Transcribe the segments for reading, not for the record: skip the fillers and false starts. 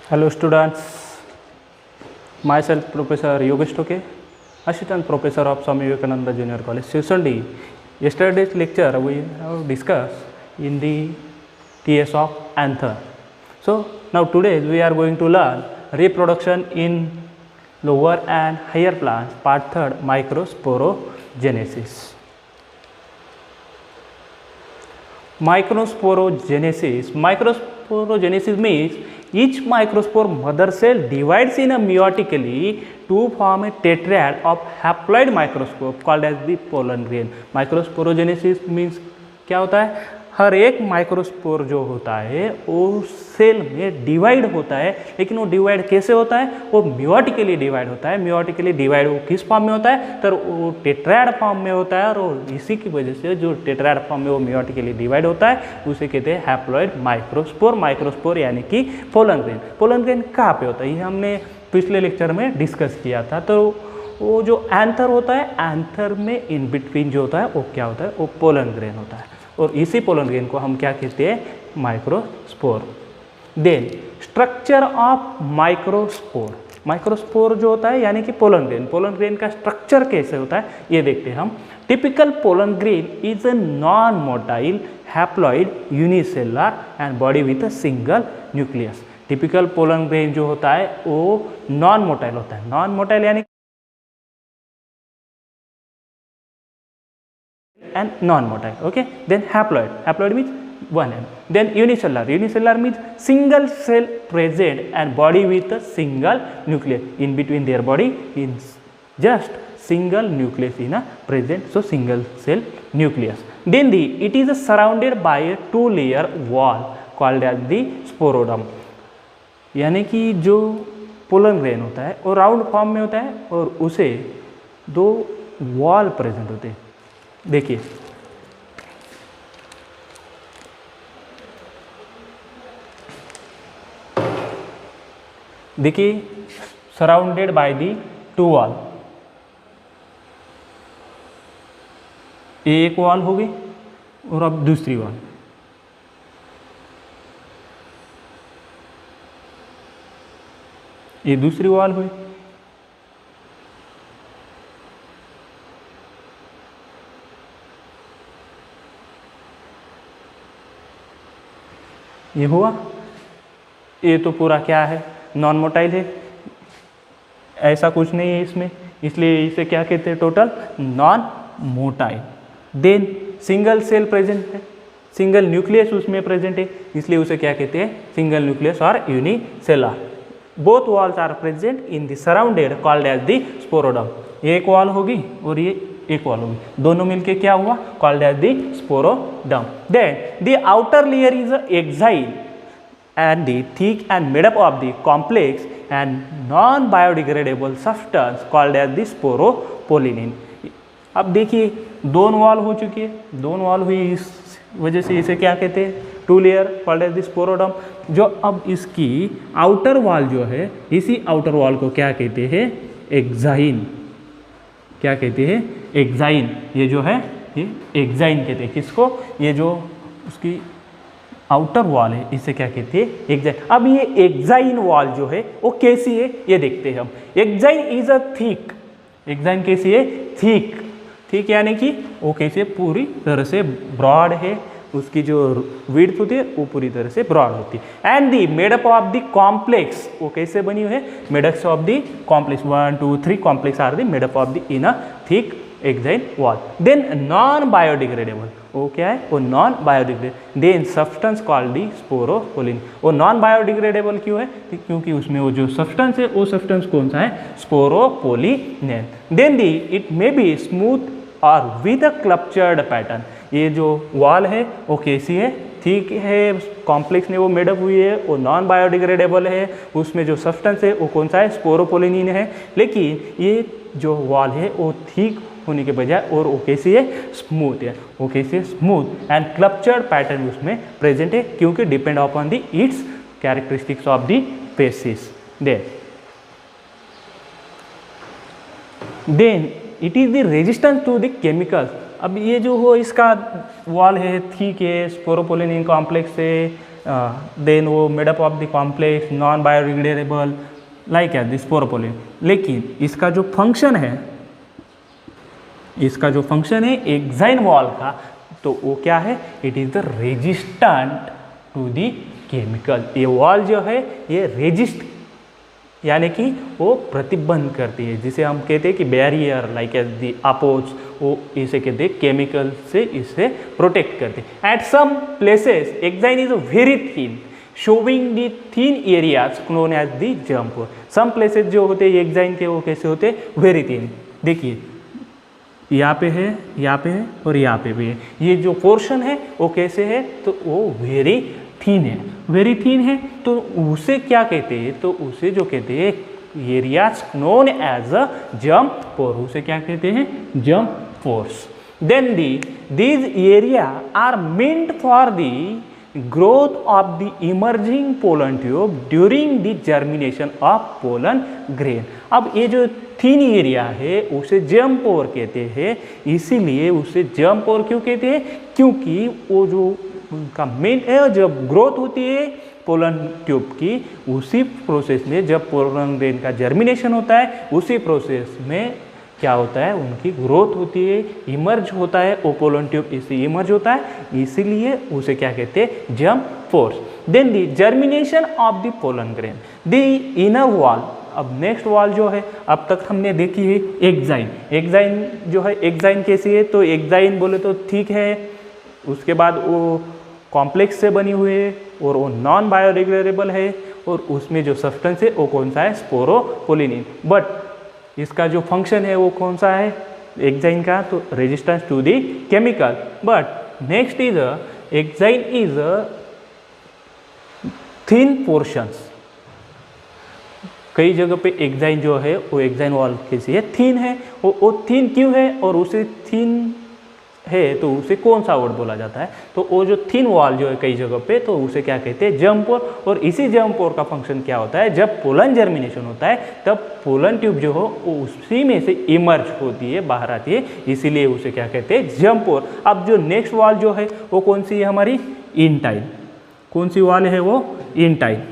Hello students, myself Professor Yogesh Toke, Assistant Professor of Swami Vivekananda Junior College, Sisandi. Yesterday's lecture we have discussed in the TS of anther. So now today we are going to learn reproduction in lower and higher plants, part 3rd, microsporogenesis. Microsporogenesis means each microspore mother cell divides in a meiotically to form a tetrad of haploid microscope called as the pollen grain. Microsporogenesis means क्या होता है, हर एक microspore जो होता है वो cell में divide होता है, लेकिन वो डिवाइड कैसे होता है, वो मियोटिकली डिवाइड होता है। मियोटिकली डिवाइड वो किस फॉर्म में होता है, तो वो टेट्राड फॉर्म में होता है, और इसी की वजह से जो टेट्राड फॉर्म में वो मियोटिकली डिवाइड होता है उसे कहते हैं हैप्लॉइड माइक्रोस्पोर। माइक्रोस्पोर यानी कि पोलन ग्रेन। पोलन ग्रेन कहाँ पे होता है, ये हमने पिछले लेक्चर में डिस्कस किया था। तो वो जो एंथर होता है, एंथर में इन बिटवीन जो होता है वो क्या होता है, वो पोलन ग्रेन होता है, और इसी पोलन ग्रेन को हम क्या कहते हैं, microspore. Then structure of microspore. Microspore जो होता है यानी कि पोलन ग्रेन का स्ट्रक्चर कैसे होता है ये देखते हैं हम। Typical pollen grain is a non motile haploid unicellular and body with a single nucleus. Typical pollen grain जो होता है वो नॉन मोटाइल होता है। नॉन मोटाइल यानी and non-motile. Okay, then haploid means one end. Then unicellular means single cell present and body with a single nucleus. In between their body is just single nucleus in a present, so single cell nucleus. Then it is surrounded by a 2-layer wall called as the sporoderm. यानी कि जो pollen grain होता है वो round form में होता है और उसे 2 वॉल प्रेजेंट होते हैं। देखिए सराउंडेड बाय दी 2 वॉल। ये एक वॉल हो गई और अब दूसरी वॉल। ये दूसरी वॉल हुई। ये हुआ। ये तो पूरा क्या है, नॉन मोटाइल है, ऐसा कुछ नहीं है इसमें, इसलिए इसे क्या कहते हैं, total non motile. Then single cell present है, सिंगल न्यूक्लियस उसमें प्रेजेंट है, इसलिए उसे क्या कहते हैं, सिंगल न्यूक्लियस और unicellular. Both walls are present in the surrounded called as the sporoderm. ये एक वॉल होगी और ये एक वॉल होगी, दोनों मिलके क्या हुआ, called as the sporoderm. Then the outer layer is exine and the thick and made up of the complex and non-biodegradable substance called as the sporopollenin। अब देखिए 2 वॉल हो चुकी है, 2 वॉल हुई, इस वजह से इसे क्या कहते हैं, 2 लेयर कॉल्ड एज द स्पोरोडम। जो अब इसकी आउटर वॉल जो है, इसी आउटर वॉल को क्या कहते हैं, एक्साइन। क्या कहते हैं, एक्साइन। ये जो है ये एक्साइन कहते हैं किसको, ये जो उसकी आउटर वॉल है इसे क्या कहते हैं, एक्साइन। अब ये एक्साइन वॉल जो है वो कैसी है ये देखते हैं हम। Exine is a thick. Exine कैसी है, थिक यानी कि वो कैसे पूरी तरह से ब्रॉड है, उसकी जो विड्थ होती है वो पूरी तरह से ब्रॉड होती है। And the made up of the complex, वो कैसे बनी हुई है, made ups of the complex, 1 2 3 complex are the made up of the in a thick exine wall. Then non biodegradable, वो क्या है, वो non biodegradable. Then substance called the sporopollenin. वो नॉन बायोडिग्रेडेबल क्यों है, क्योंकि उसमें वो जो सब्सटेंस है वो सब्सटेंस कौन सा है, sporopollenin. Then the it may be smooth or with a sculptured pattern. ये जो वॉल है वो कैसी है, ठीक है, कॉम्प्लेक्स में वो मेडअप हुई है, वो नॉन बायोडिग्रेडेबल है, उसमें जो सब्सटेंस है वो कौन सा है, स्पोरोपोलिन है। लेकिन ये जो वॉल है वो ठीक होने के बजाय और वो कैसी है, स्मूथ है, वो कैसी है, स्मूथ एंड क्लप्चर्ड पैटर्न उसमें प्रेजेंट है, क्योंकि depend upon the its characteristics of the species. Then it is the resistance to the chemicals. अब ये जो हो इसका वॉल है, ठीक है, स्पोरोपोलिन कॉम्प्लेक्स है, देन वो made up of the complex non biodegradable like at the sporopollenin. लेकिन इसका जो फंक्शन है एक्साइन वॉल का, तो वो क्या है, it is the resistant to the chemical. ये वॉल जो है ये रेजिस्ट यानी कि वो प्रतिबंध करती है, जिसे हम कहते हैं कि barrier like as the oppose, वो इसे कहते हैं केमिकल से इसे प्रोटेक्ट करते हैं। At some places exine is very thin showing the thin areas known as the germ pore. Some places जो होते हैं एक्साइन के वो कैसे होते हैं, वेरी थिन। देखिए यहाँ पे है, यहाँ पे है और यहाँ पे भी है। ये जो पोर्शन है वो कैसे है, तो वो वेरी थिन है, वेरी थिन है। तो उसे क्या कहते हैं, तो उसे जो कहते हैं areas known as a germ pore, उसे क्या कहते हैं, germ pores. Then these area are meant for the growth of the emerging pollen tube during the germination of pollen grain। अब ये जो थिन एरिया है उसे जर्म पोर कहते हैं, इसीलिए उसे जर्म पोर क्यों कहते हैं, क्योंकि वो जो उनका मेन है, जब ग्रोथ होती है पोलन ट्यूब की, उसी प्रोसेस में जब पोलन ग्रेन का जर्मिनेशन होता है, उसी प्रोसेस में क्या होता है, उनकी ग्रोथ होती है, इमर्ज होता है, वो पोलन ट्यूब इससे इमर्ज होता है, इसीलिए उसे क्या कहते हैं, germ pores. Then the germination of the pollen grain, the inner wall. अब नेक्स्ट वॉल जो है, अब तक हमने देखी है एक्साइन। एक्साइन जो है, एक्साइन कैसी है, तो एक्साइन बोले तो ठीक है, उसके बाद वो कॉम्प्लेक्स से बनी हुई है और वो नॉन बायोडिग्रेडेबल है, और उसमें जो सब्सटेंस है वो कौन सा है, स्पोरोपोलिनिन। बट इसका जो फंक्शन है वो कौन सा है एक्साइन का, तो resistance to the chemical. But next is exine is thin portions. कई जगह पे एक्साइन जो है वो एक्साइन वॉल कैसी है, थिन है। वो थिन क्यों है, और उसे थिन है तो उसे कौन सा वर्ड बोला जाता है, तो वो जो थिन वॉल जो है कई जगह पे, तो उसे क्या कहते हैं, जर्म पोर। और इसी जर्म पोर का फंक्शन क्या होता है, जब पोलन जर्मिनेशन होता है तब पोलन ट्यूब जो हो वो उसी में से इमर्ज होती है, बाहर आती है, इसीलिए उसे क्या कहते हैं, जर्म पोर। अब जो नेक्स्ट वॉल जो है वो कौन सी है हमारी, इंटाइन। कौन सी वॉल है वो, इंटाइन।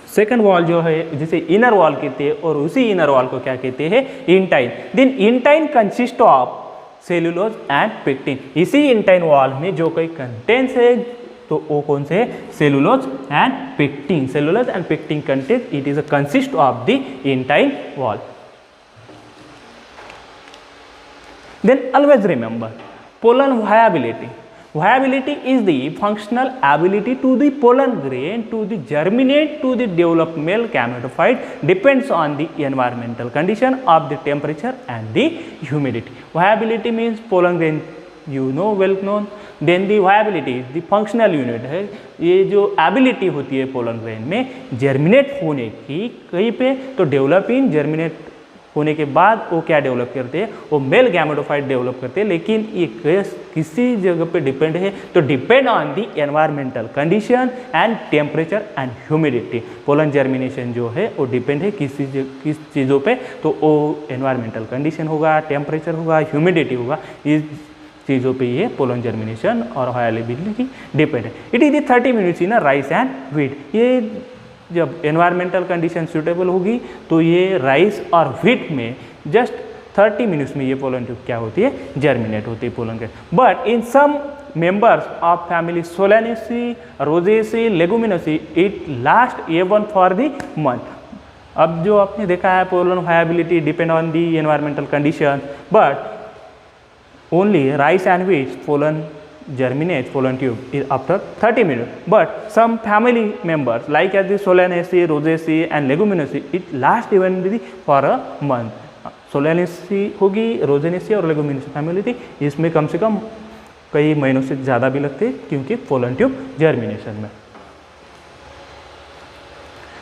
सेकंड वॉल जो है जिसे इनर वॉल कहते हैं, और उसी इनर वॉल को क्या कहते हैं, इंटाइन। देन intine consist of cellulose and pectin. इसी इंटाइन वॉल में जो कोई कंटेंट्स है तो वो कौन से है, cellulose and pectin. Cellulose and pectin content, it is a consist of the intine wall. Then always remember pollen viability. Viability is the functional ability to the pollen grain to the germinate to the develop male gametophyte, depends on the environmental condition of the temperature and the humidity. Viability means pollen grain, you know, well known. Then the viability is the functional unit है, ये जो ability होती है pollen grain में germinate होने की, कहीं पे तो डेवलप इन, जर्मिनेट होने के बाद वो क्या डेवलप करते हैं, वो मेल गैमेटोफाइट डेवलप करते हैं। लेकिन ये किसी जगह पे डिपेंड है, तो depend on the environmental condition and temperature and humidity. Pollen germination जो है वो डिपेंड है किस चीज़ों पे, तो वो एनवायरमेंटल कंडीशन होगा, टेम्परेचर होगा, ह्यूमिडिटी होगा, इस चीज़ों पे ये पोलन जर्मिनेशन और वायबिलिटी डिपेंड है। It is the 30 minutes in rice and wheat. ये जब एनवायरमेंटल कंडीशन सूटेबल होगी तो ये राइस और व्हीट में जस्ट 30 मिनट्स में ये पोलन ट्यूब क्या होती है, जर्मिनेट होती है pollen grain. But in some members of family solanaceae, rosaceae, leguminosae, it last even for the month. अब जो आपने देखा है pollen viability depend on the environmental condition, but only rice and wheat pollen germinate pollen tube is after 30 minutes. But some family members like as the Solanaceae, Rosaceae and Leguminaceae, it lasts even for a month. Solanaceae होगी, Rosaceae और Leguminaceae family थी, इसमें कम से कम कई महीनों से ज़्यादा भी लगते हैं क्योंकि पोलन ट्यूब जर्मिनेशन में।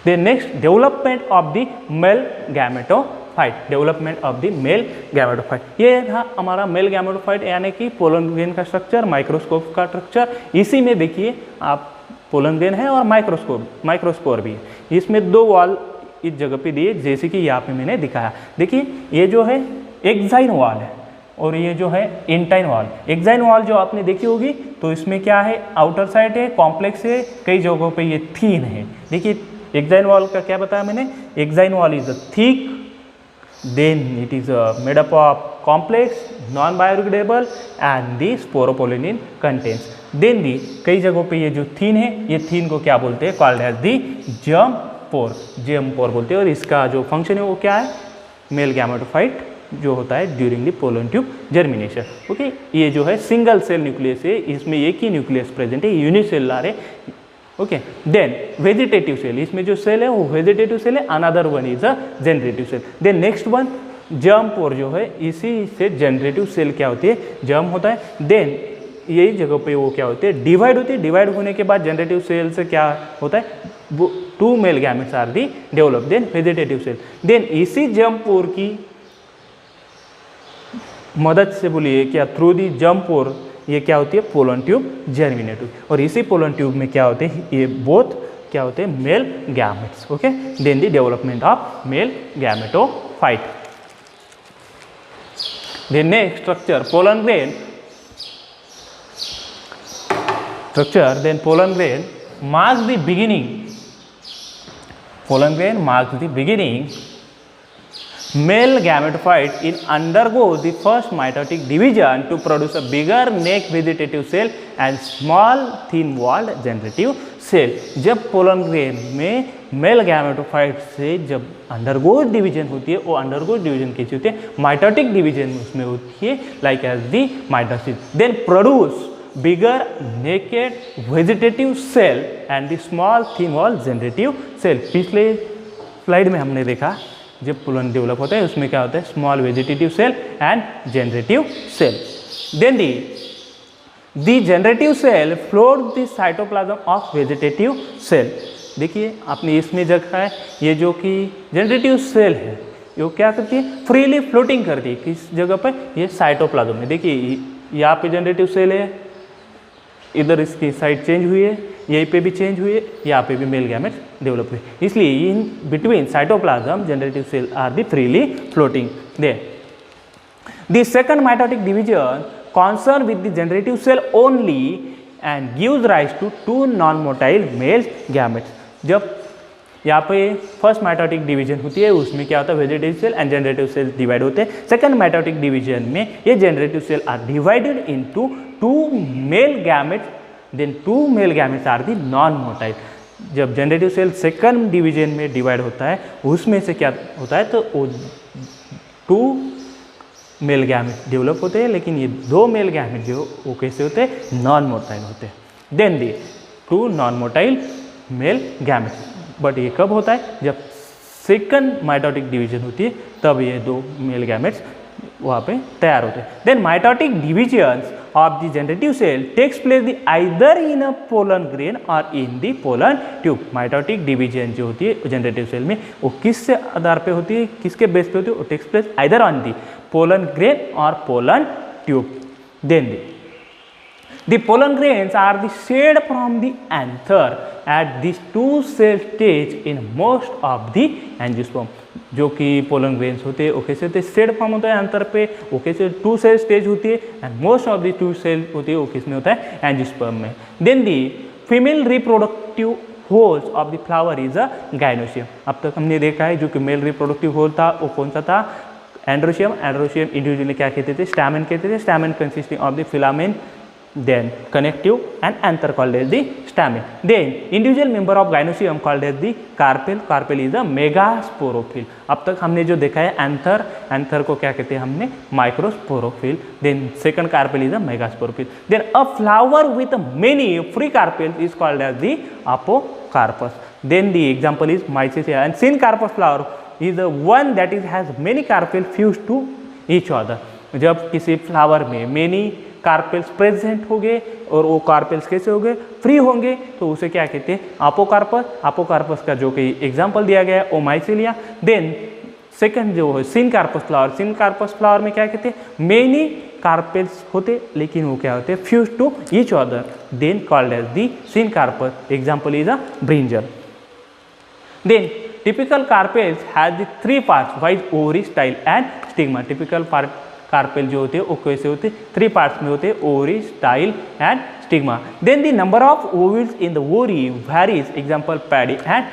Then next development of the male gametophyte, development of the male gametophyte. ये था हमारा मेल गैमेटोफाइट यानी कि पोलन ग्रेन का स्ट्रक्चर, माइक्रोस्कोप का स्ट्रक्चर। इसी में देखिए आप पोलन ग्रेन है और माइक्रोस्पोर भी है। इसमें दो वॉल इस जगह पे दिए जैसे कि यहाँ पे मैंने दिखाया। देखिए ये जो है एक्साइन वॉल है और ये जो है इंटाइन वॉल। एक्साइन वॉल जो आपने देखी होगी तो इसमें क्या है, आउटर साइड है, कॉम्प्लेक्स है, कई जगहों पे ये थीन है। देखिए एक्साइन वॉल का क्या बताया मैंने, exine wall is a thick, then it is made up of complex non-biodegradable and the sporopollenin contains, then the कई जगहों पे ये जो थीन है, ये थीन को क्या बोलते हैं, called as the germ pore, germ pore बोलते हैं। और इसका जो फंक्शन है वो क्या है, मेल गैमेटोफाइट जो होता है during the pollen tube germination. Okay, ये जो है सिंगल सेल न्यूक्लियस है, इसमें एक ही न्यूक्लियस प्रेजेंट है, यूनिसेलुलर है। ओके, देन वेजिटेटिव सेल, इसमें जो सेल है वो वेजिटेटिव सेल है, another one is a generative cell. Then next one germ pore जो है, इसी से जनरेटिव सेल क्या होती है, जर्म होता है। देन यही जगह पे वो क्या होती है, डिवाइड होती है, डिवाइड होने के बाद जनरेटिव सेल से क्या होता है, वो 2 male gametes are the develop, then vegetative cell. देन इसी जर्म पोर की मदद से बोलिए क्या, थ्रू दी जर्म पोर ये क्या होती है, पोलन ट्यूब जर्मिनेटिव। और इसी पोलन ट्यूब में क्या होते हैं, ये बोथ क्या होते हैं, male gametes. Okay, then the development of male gametophyte. Then next structure pollen grain structure, then pollen grain marks the beginning, pollen grain marks the beginning male gametophyte in undergo the first mitotic division to produce a bigger neck vegetative cell and small thin walled generative cell। जब pollen grain में male gametophyte से जब undergoes division होती है, वो undergoes division कैसी होती है, माइटोटिक डिवीजन उसमें होती है, like as the mitosis, then produce bigger naked vegetative cell and the small thin wall generative cell। पिछले स्लाइड में हमने देखा जब पोलन डेवलप होता है उसमें क्या होता है, small vegetative cell and generative cell. Then the generative cell flowed the cytoplasm of vegetative cell. देखिए आपने इसमें देखा है, ये जो कि जनरेटिव सेल है ये क्या करती है, फ्रीली फ्लोटिंग करती है, किस जगह पर, ये साइटोप्लाज्म में। देखिए यहाँ पे जनरेटिव सेल है, इधर इसकी साइड चेंज हुई है, यहीं पे भी चेंज हुई है, यहाँ पे भी मेल गैमेट्स डेवलप हुए, इसलिए in between cytoplasm generative cell are the freely floating. Then the second mitotic division concerned with the generative cell only and gives rise to 2 non-motile male gametes। जब यहाँ पे फर्स्ट माइटोटिक डिवीजन होती है उसमें क्या होता है, vegetative cell and generative cell divide होते हैं। सेकंड माइटोटिक डिवीजन में ये generative cell are divided into 2 male gametes, then 2 male gametes are the non motile. जब जनरेटिव सेल सेकंड डिवीजन में डिवाइड होता है उसमें से क्या होता है, तो वो 2 मेल गैमेट डेवलप होते हैं, लेकिन ये 2 मेल गैमेट जो वो कैसे होते हैं, नॉन मोटाइल होते हैं। Then the 2 non motile male gamete. But ये कब होता है, जब सेकंड माइटोटिक डिवीजन होती है तब ये 2 मेल गैमेट्स वहाँ पे तैयार होते हैं। Then mitotic divisions of the generative cell takes place the either in a pollen grain or in the pollen tube. Mitotic division जो होती है जनरेटिव सेल में वो किस से आधार पे होती है, किसके बेस पे होती है, वो takes place either on the pollen grain or pollen tube. Then the pollen grains are the shed from the anther at these 2 cell stage in most of the angiosperm। जो कि पोलन ग्रेन्स होते हैं वो कैसे होते हैं, said form होता है अंतर पे, वो कैसे 2 सेल स्टेज होती है and most of the 2 cell होती है वो किस में होता है, एंजियोस्पर्म में। Then the female reproductive whorls of the flower is a gynoecium. अब तक हमने देखा है जो कि मेल रिप्रोडक्टिव होल था वो कौन सा था, एंड्रोशियम। एंड्रोशियम इंडिविजुअली क्या कहते थे, स्टैमेन कहते थे। Stamen consisting of the filament, then connective and anther called as the stamen। then individual member of gynosium called as the carpel। carpel is a megasporophyll। अब तक हमने जो देखा है एंथर, एंथर को क्या कहते हैं हमने, microsporophyll. then second carpel is a megasporophyll। then a flower with many free carpels is called as the apocarpus। then the example is mycelia and syncarpus flower is the one that is has many carpels fused to each other। जब किसी flower में many carpels present होंगे और वो carpels कैसे होंगे, free होंगे, तो उसे क्या कहते हैं, आपोकार्पस। आपोकार्पस का जो कि एग्जांपल दिया गया है वो माइसेलिया। देन सेकंड जो है सिनकार्पस फ्लावर। सिनकार्पस फ्लावर में क्या कहते हैं, मेनी कार्पेल्स होते लेकिन वो क्या होते हैं, fuse to each other, then called as the syncarpous. Example is a brinjal. Then typical carpels has the 3 parts, wise ovary, style and stigma. Typical carpel जो होते हैं वो कैसे होते हैं, 3 पार्ट्स में होते हैं, ovary, style and stigma. Then the number of ovules in the ovary varies, example paddy and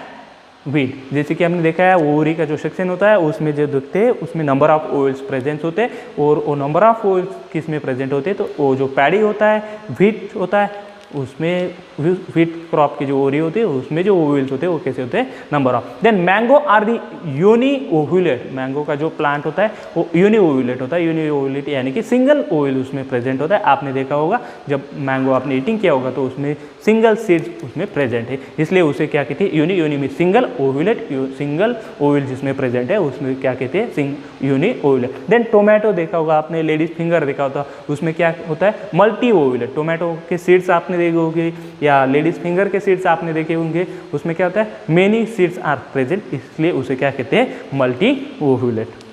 wheat. जैसे कि हमने देखा है ओवरी का जो सेक्शन होता है उसमें जो दिखते हैं उसमें नंबर ऑफ ओवल्स प्रेजेंट होते हैं, और वो नंबर ऑफ ओवल्स किस में प्रेजेंट होते हैं, तो वो जो पैडी होता है, व्हीट होता है, उसमें व्हीट क्रॉप की जो ओवरी होती है उसमें जो ओवल्स होते हैं वो कैसे होते हैं, number of. Then mango are the uniovulate, mango का जो प्लांट होता है वो यूनी ओव्यूलेट होता है, यूनी ओव्यूलेट यानी कि सिंगल ओवल उसमें प्रेजेंट होता है। आपने देखा होगा जब मैंगो आपने ईटिंग किया होगा तो उसमें सिंगल सीड्स उसमें प्रेजेंट है, इसलिए उसे क्या कहते हैं, यूनी। यूनी में सिंगल ओव्यूलेट, सिंगल ओवल जिसमें प्रेजेंट है उसमें क्या कहते हैं, यूनी ओव्यूलेट। देन टोमेटो देखा होगा आपने, लेडीज फिंगर देखा होता, उसमें क्या होता है, मल्टी ओव्यूलेट। टोमेटो के सीड्स आपने देखे होंगे या लेडीज फिंगर के सीड्स आपने देखे होंगे, उसमें क्या होता है, मेनी सीड्स आर प्रेजेंट, इसलिए उसे क्या कहते हैं, मल्टी ओव्यूलेट।